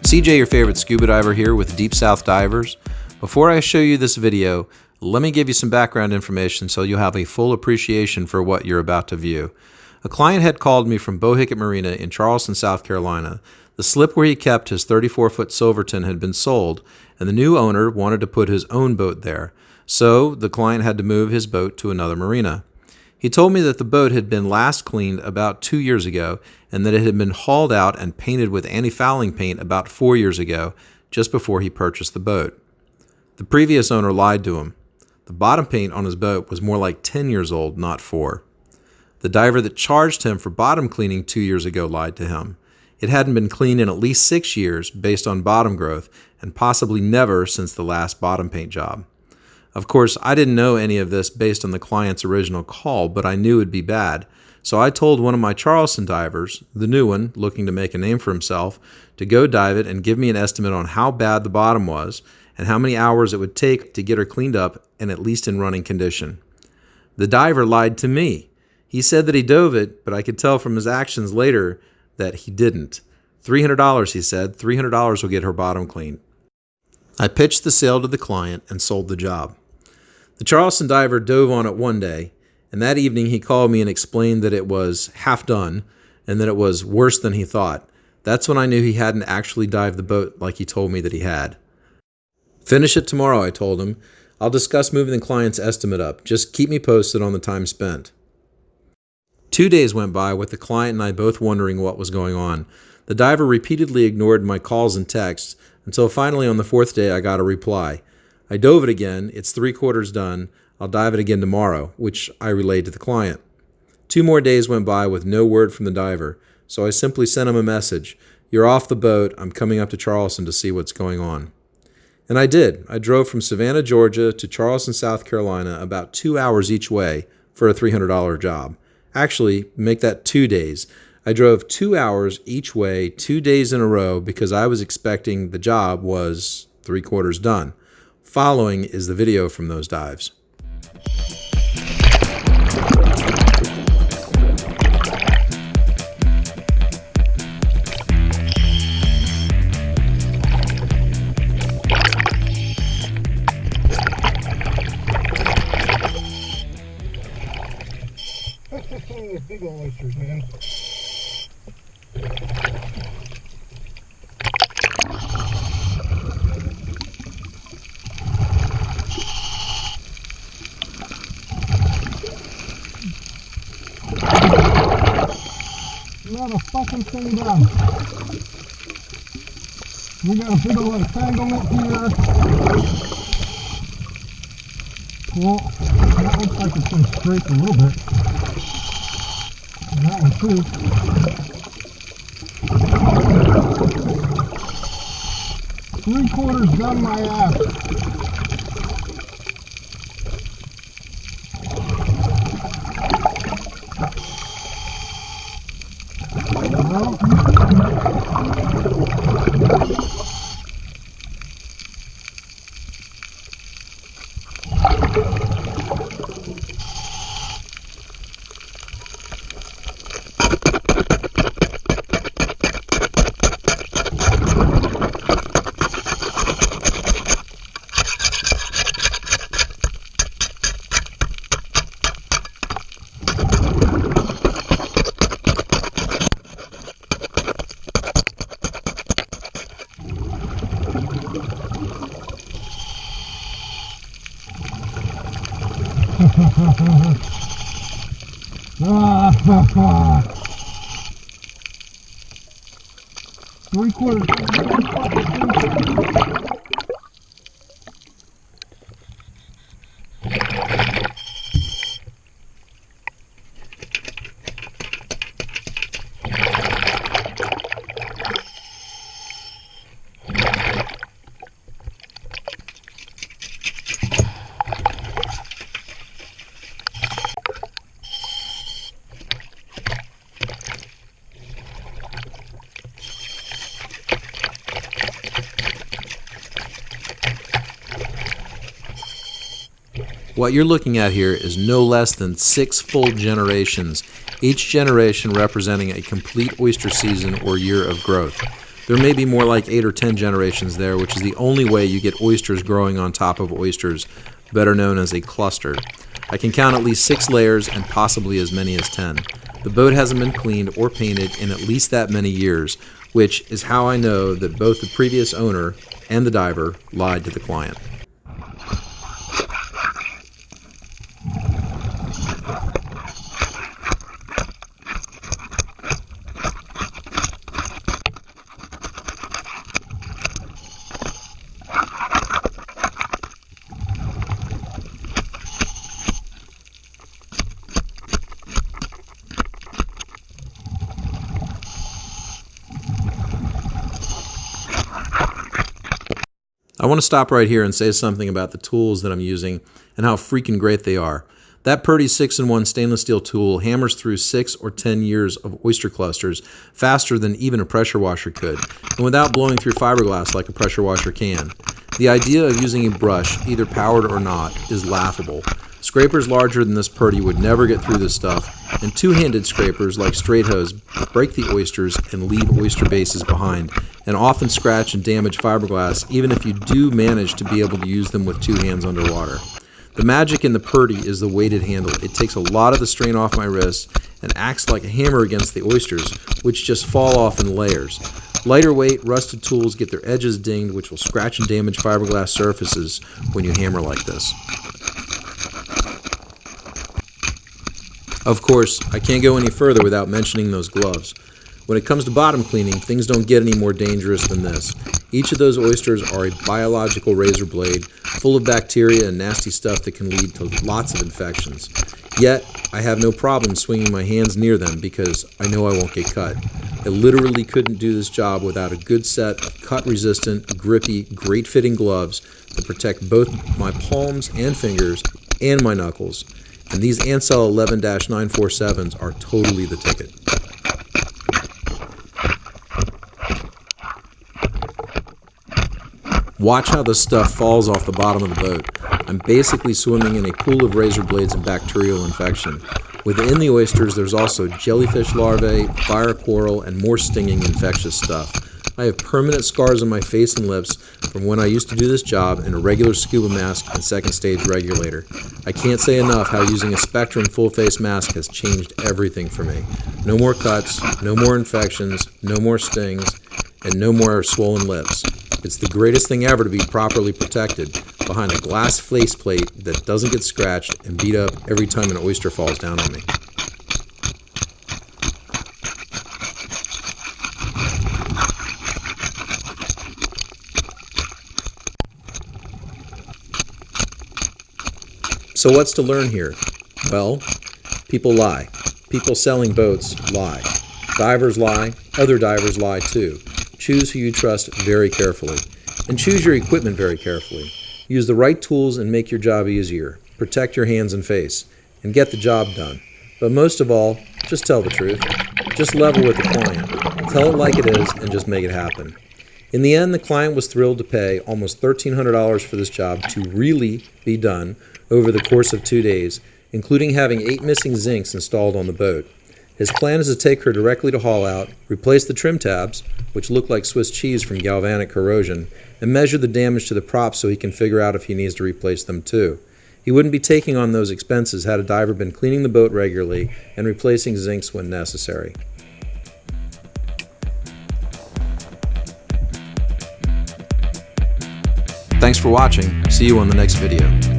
CJ, your favorite scuba diver here with Deep South Divers. Before I show you this video, let me give you some background information so you'll have a full appreciation for what you're about to view. A client had called me from Bohicket Marina in Charleston, South Carolina. The slip where he kept his 34-foot Silverton had been sold, and the new owner wanted to put his own boat there. So the client had to move his boat to another marina. He told me that the boat had been last cleaned about 2 years ago and that it had been hauled out and painted with anti-fouling paint about 4 years ago, just before he purchased the boat. The previous owner lied to him. The bottom paint on his boat was more like 10 years old, not 4. The diver that charged him for bottom cleaning 2 years ago lied to him. It hadn't been cleaned in at least 6 years based on bottom growth, and possibly never since the last bottom paint job. Of course, I didn't know any of this based on the client's original call, but I knew it'd be bad. So I told one of my Charleston divers, the new one, looking to make a name for himself, to go dive it and give me an estimate on how bad the bottom was and how many hours it would take to get her cleaned up and at least in running condition. The diver lied to me. He said that he dove it, but I could tell from his actions later that he didn't. $300, he said. $300 will get her bottom cleaned. I pitched the sale to the client and sold the job. The Charleston diver dove on it one day, and that evening he called me and explained that it was half done and that it was worse than he thought. That's when I knew he hadn't actually dived the boat like he told me that he had. Finish it tomorrow, I told him. I'll discuss moving the client's estimate up. Just keep me posted on the time spent. 2 days went by with the client and I both wondering what was going on. The diver repeatedly ignored my calls and texts until finally on the 4th day I got a reply. I dove it again. It's 3/4 done. I'll dive it again tomorrow, which I relayed to the client. 2 more days went by with no word from the diver, so I simply sent him a message. You're off the boat. I'm coming up to Charleston to see what's going on. And I did. I drove from Savannah, Georgia to Charleston, South Carolina, about 2 hours each way for a $300 job. Actually, make that 2 days. I drove 2 hours each way, 2 days in a row, because I was expecting the job was 3/4 done. Following is the video from those dives. Big old oysters, man. Not a fucking thing done. We got a big old entanglement here. Well, that looks like it's been scraped a little bit. And that one too. Three-quarters done my ass. Three-quarters. What you're looking at here is no less than 6 full generations, each generation representing a complete oyster season or year of growth. There may be more like 8 or 10 generations there, which is the only way you get oysters growing on top of oysters, better known as a cluster. I can count at least 6 layers and possibly as many as 10. The boat hasn't been cleaned or painted in at least that many years, which is how I know that both the previous owner and the diver lied to the client. I want to stop right here and say something about the tools that I'm using and how freaking great they are. That Purdy 6-in-1 stainless steel tool hammers through 6 or 10 years of oyster clusters faster than even a pressure washer could, and without blowing through fiberglass like a pressure washer can. The idea of using a brush, either powered or not, is laughable. Scrapers larger than this Purdy would never get through this stuff, and two-handed scrapers like straight hose break the oysters and leave oyster bases behind, and often scratch and damage fiberglass even if you do manage to be able to use them with 2 hands underwater. The magic in the Purdy is the weighted handle. It takes a lot of the strain off my wrists and acts like a hammer against the oysters, which just fall off in layers. Lighter weight, rusted tools get their edges dinged, which will scratch and damage fiberglass surfaces when you hammer like this. Of course, I can't go any further without mentioning those gloves. When it comes to bottom cleaning, things don't get any more dangerous than this. Each of those oysters are a biological razor blade full of bacteria and nasty stuff that can lead to lots of infections. Yet, I have no problem swinging my hands near them because I know I won't get cut. I literally couldn't do this job without a good set of cut-resistant, grippy, great-fitting gloves that protect both my palms and fingers and my knuckles. And these Ansell 11-947s are totally the ticket. Watch how the stuff falls off the bottom of the boat. I'm basically swimming in a pool of razor blades and bacterial infection. Within the oysters, there's also jellyfish larvae, fire coral, and more stinging infectious stuff. I have permanent scars on my face and lips from when I used to do this job in a regular scuba mask and second stage regulator. I can't say enough how using a Spectrum full face mask has changed everything for me. No more cuts, no more infections, no more stings, and no more swollen lips. It's the greatest thing ever to be properly protected behind a glass faceplate that doesn't get scratched and beat up every time an oyster falls down on me. So what's to learn here? Well, people lie. People selling boats lie. Divers lie. Other divers lie too. Choose who you trust very carefully. And choose your equipment very carefully. Use the right tools and make your job easier. Protect your hands and face. And get the job done. But most of all, just tell the truth. Just level with the client. Tell it like it is and just make it happen. In the end, the client was thrilled to pay almost $1,300 for this job to really be done over the course of 2 days, including having 8 missing zincs installed on the boat. His plan is to take her directly to haul out, replace the trim tabs, which look like Swiss cheese from galvanic corrosion, and measure the damage to the props so he can figure out if he needs to replace them too. He wouldn't be taking on those expenses had a diver been cleaning the boat regularly and replacing zincs when necessary. Thanks for watching. See you on the next video.